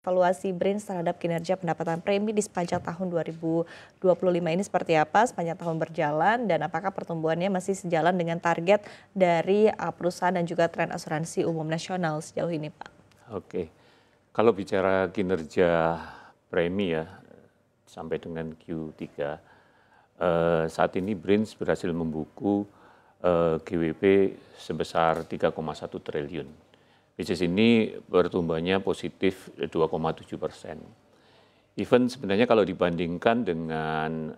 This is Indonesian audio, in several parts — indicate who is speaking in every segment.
Speaker 1: Evaluasi BRINS terhadap kinerja pendapatan premi di sepanjang tahun 2025 ini seperti apa sepanjang tahun berjalan dan apakah pertumbuhannya masih sejalan dengan target dari perusahaan dan juga tren asuransi umum nasional sejauh ini, Pak?
Speaker 2: Oke, kalau bicara kinerja premi ya sampai dengan Q3, saat ini BRINS berhasil membuku GWP sebesar 3,1 triliun. Which is ini pertumbuhannya positif 2,7%. Even sebenarnya kalau dibandingkan dengan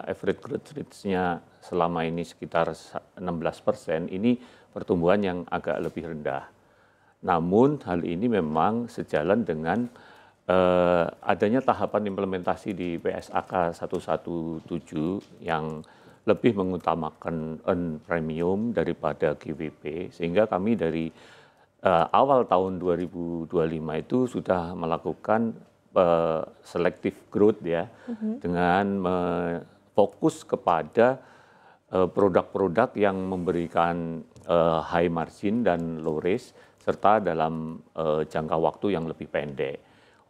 Speaker 2: average growth rate-nya selama ini sekitar 16%, ini pertumbuhan yang agak lebih rendah. Namun hal ini memang sejalan dengan adanya tahapan implementasi di PSAK 117 yang lebih mengutamakan earn premium daripada GWP, sehingga kami dari awal tahun 2025 itu sudah melakukan selective growth ya, dengan fokus kepada produk-produk yang memberikan high margin dan low risk serta dalam jangka waktu yang lebih pendek.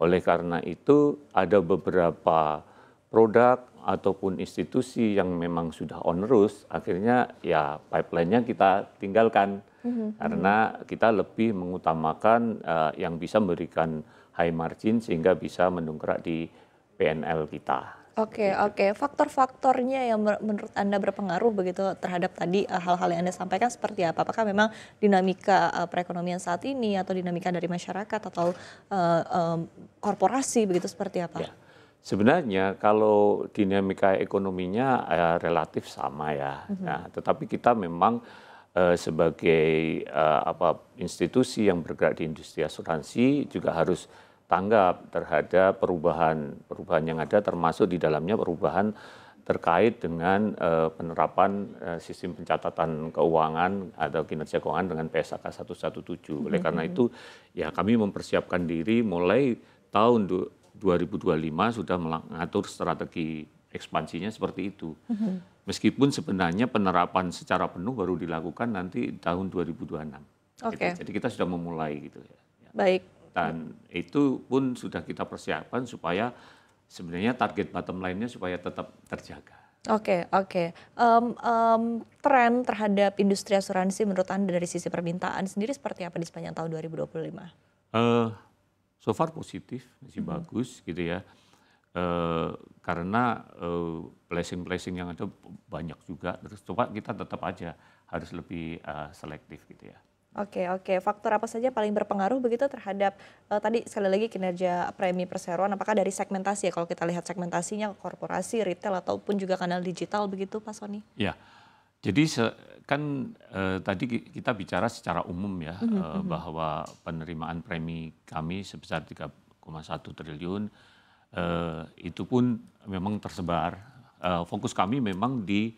Speaker 2: Oleh karena itu ada beberapa produk ataupun institusi yang memang sudah onerous, akhirnya ya pipeline-nya kita tinggalkan. Karena kita lebih mengutamakan yang bisa memberikan high margin sehingga bisa mendongkrak di PNL kita.
Speaker 1: Oke, oke. Faktor-faktornya yang menurut Anda berpengaruh begitu terhadap tadi hal-hal yang Anda sampaikan seperti apa? Apakah memang dinamika perekonomian saat ini atau dinamika dari masyarakat atau korporasi begitu seperti apa?
Speaker 2: Ya. Sebenarnya kalau dinamika ekonominya relatif sama ya. Nah, tetapi kita memang sebagai institusi yang bergerak di industri asuransi juga harus tanggap terhadap perubahan yang ada, termasuk di dalamnya perubahan terkait dengan penerapan sistem pencatatan keuangan atau kinerja keuangan dengan PSAK 117. Oleh karena itu ya kami mempersiapkan diri mulai tahun 2025 sudah mengatur strategi ekspansinya seperti itu. Meskipun sebenarnya penerapan secara penuh baru dilakukan nanti tahun 2026.
Speaker 1: Oke.
Speaker 2: Jadi kita sudah memulai gitu ya.
Speaker 1: Baik.
Speaker 2: Dan itu pun sudah kita persiapkan supaya sebenarnya target bottom line-nya supaya tetap terjaga.
Speaker 1: Oke, oke. Tren terhadap industri asuransi menurut Anda dari sisi permintaan sendiri seperti apa di sepanjang tahun 2025?
Speaker 2: So far positif, masih bagus gitu ya. Karena blessing yang ada banyak juga, terus coba kita tetap aja harus lebih selektif gitu ya.
Speaker 1: Oke, oke. Faktor apa saja paling berpengaruh begitu terhadap tadi sekali lagi kinerja premi perseroan? Apakah dari segmentasi ya? Kalau kita lihat segmentasinya korporasi, retail ataupun juga kanal digital begitu, Pak Sony?
Speaker 2: Ya, jadi kan tadi kita bicara secara umum ya, bahwa penerimaan premi kami sebesar 3,1 triliun itu pun memang tersebar. Fokus kami memang di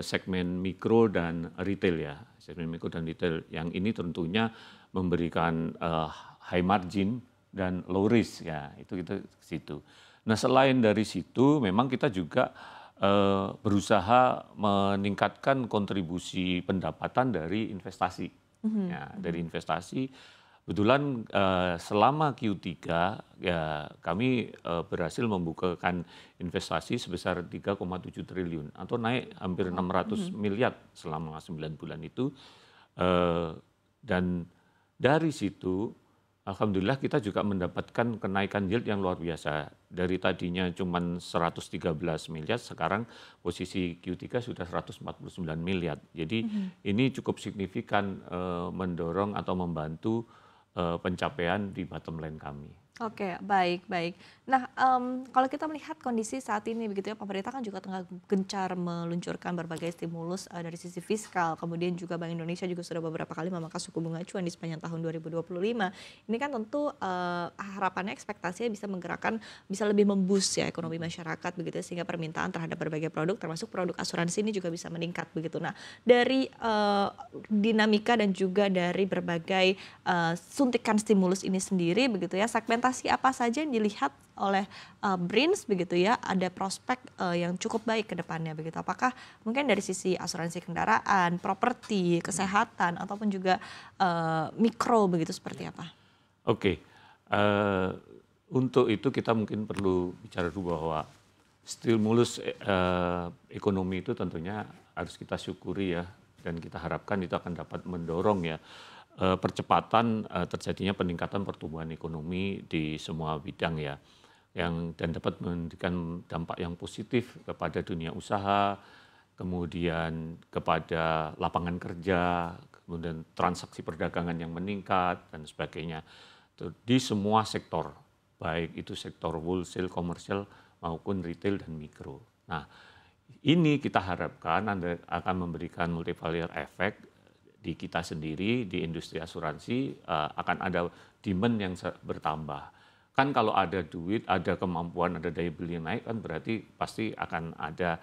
Speaker 2: segmen mikro dan retail ya, segmen mikro dan retail yang ini tentunya memberikan high margin dan low risk ya, itu kita ke situ. Nah selain dari situ memang kita juga berusaha meningkatkan kontribusi pendapatan dari investasi. Ya, dari investasi, kebetulan selama Q3 ya kami berhasil membukakan investasi sebesar 3,7 triliun atau naik hampir 600 miliar selama 9 bulan itu. Dan dari situ alhamdulillah kita juga mendapatkan kenaikan yield yang luar biasa. Dari tadinya cuma 113 miliar, sekarang posisi Q3 sudah 149 miliar. Jadi ini cukup signifikan mendorong atau membantu pencapaian di bottom line kami.
Speaker 1: Oke, baik, baik. Nah, kalau kita melihat kondisi saat ini begitu ya, pemerintah kan juga tengah gencar meluncurkan berbagai stimulus dari sisi fiskal. Kemudian juga Bank Indonesia juga sudah beberapa kali memangkas suku bunga acuan di sepanjang tahun 2025. Ini kan tentu harapannya ekspektasinya bisa menggerakkan, bisa lebih memboost ya ekonomi masyarakat begitu ya, sehingga permintaan terhadap berbagai produk termasuk produk asuransi ini juga bisa meningkat begitu. Nah, dari dinamika dan juga dari berbagai suntikan stimulus ini sendiri begitu ya, segmentasi apa saja yang dilihat oleh BRINS begitu ya, ada prospek yang cukup baik ke depannya begitu. Apakah mungkin dari sisi asuransi kendaraan, properti, kesehatan ataupun juga mikro begitu seperti apa?
Speaker 2: Oke. untuk itu kita mungkin perlu bicara dulu bahwa stimulus ekonomi itu tentunya harus kita syukuri ya, dan kita harapkan itu akan dapat mendorong ya percepatan terjadinya peningkatan pertumbuhan ekonomi di semua bidang ya, dan dapat memberikan dampak yang positif kepada dunia usaha, kemudian kepada lapangan kerja, kemudian transaksi perdagangan yang meningkat dan sebagainya di semua sektor, baik itu sektor wholesale, komersial maupun retail dan mikro. Nah, ini kita harapkan akan memberikan multiplier effect di kita sendiri, di industri asuransi, akan ada demand yang bertambah. Kan kalau ada duit, ada kemampuan, ada daya beli yang naik, kan berarti pasti akan ada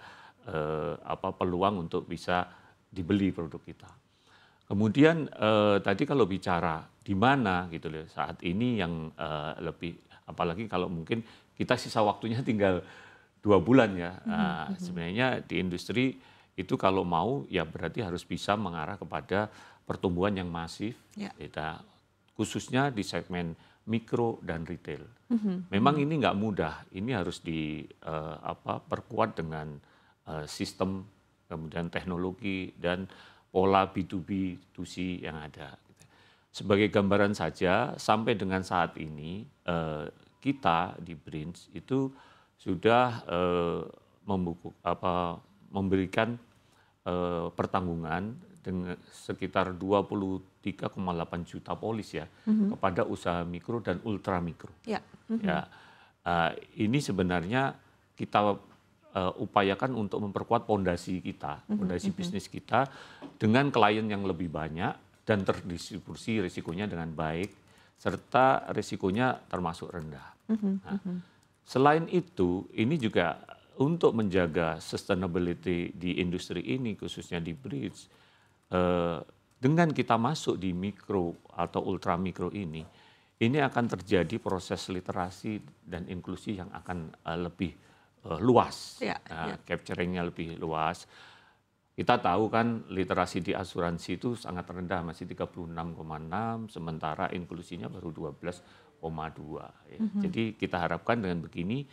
Speaker 2: peluang untuk bisa dibeli produk kita. Kemudian tadi kalau bicara di mana gitu loh saat ini yang lebih, apalagi kalau mungkin kita sisa waktunya tinggal 2 bulan ya. Sebenarnya di industri itu kalau mau ya berarti harus bisa mengarah kepada pertumbuhan yang masif, kita khususnya di segmen mikro dan retail. Memang ini nggak mudah, ini harus perkuat dengan sistem, kemudian teknologi dan pola B2B2C yang ada. Sebagai gambaran saja, sampai dengan saat ini kita di BRINS itu sudah memberikan pertanggungan dengan sekitar 23,8 juta polis ya kepada usaha mikro dan ultra mikro. Ya, ini sebenarnya kita upayakan untuk memperkuat fondasi kita, fondasi bisnis kita dengan klien yang lebih banyak dan terdistribusi risikonya dengan baik serta risikonya termasuk rendah. Nah, selain itu, ini juga untuk menjaga sustainability di industri ini, khususnya di BRIDS, dengan kita masuk di mikro atau ultra mikro ini akan terjadi proses literasi dan inklusi yang akan lebih luas, capturing-nya lebih luas. Kita tahu kan literasi di asuransi itu sangat rendah, masih 36,6, sementara inklusinya baru 12,2. Ya. Jadi kita harapkan dengan begini,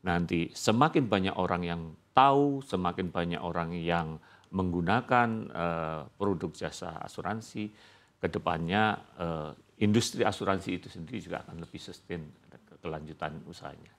Speaker 2: nanti semakin banyak orang yang tahu, semakin banyak orang yang menggunakan produk jasa asuransi, kedepannya industri asuransi itu sendiri juga akan lebih sustain kelanjutan usahanya.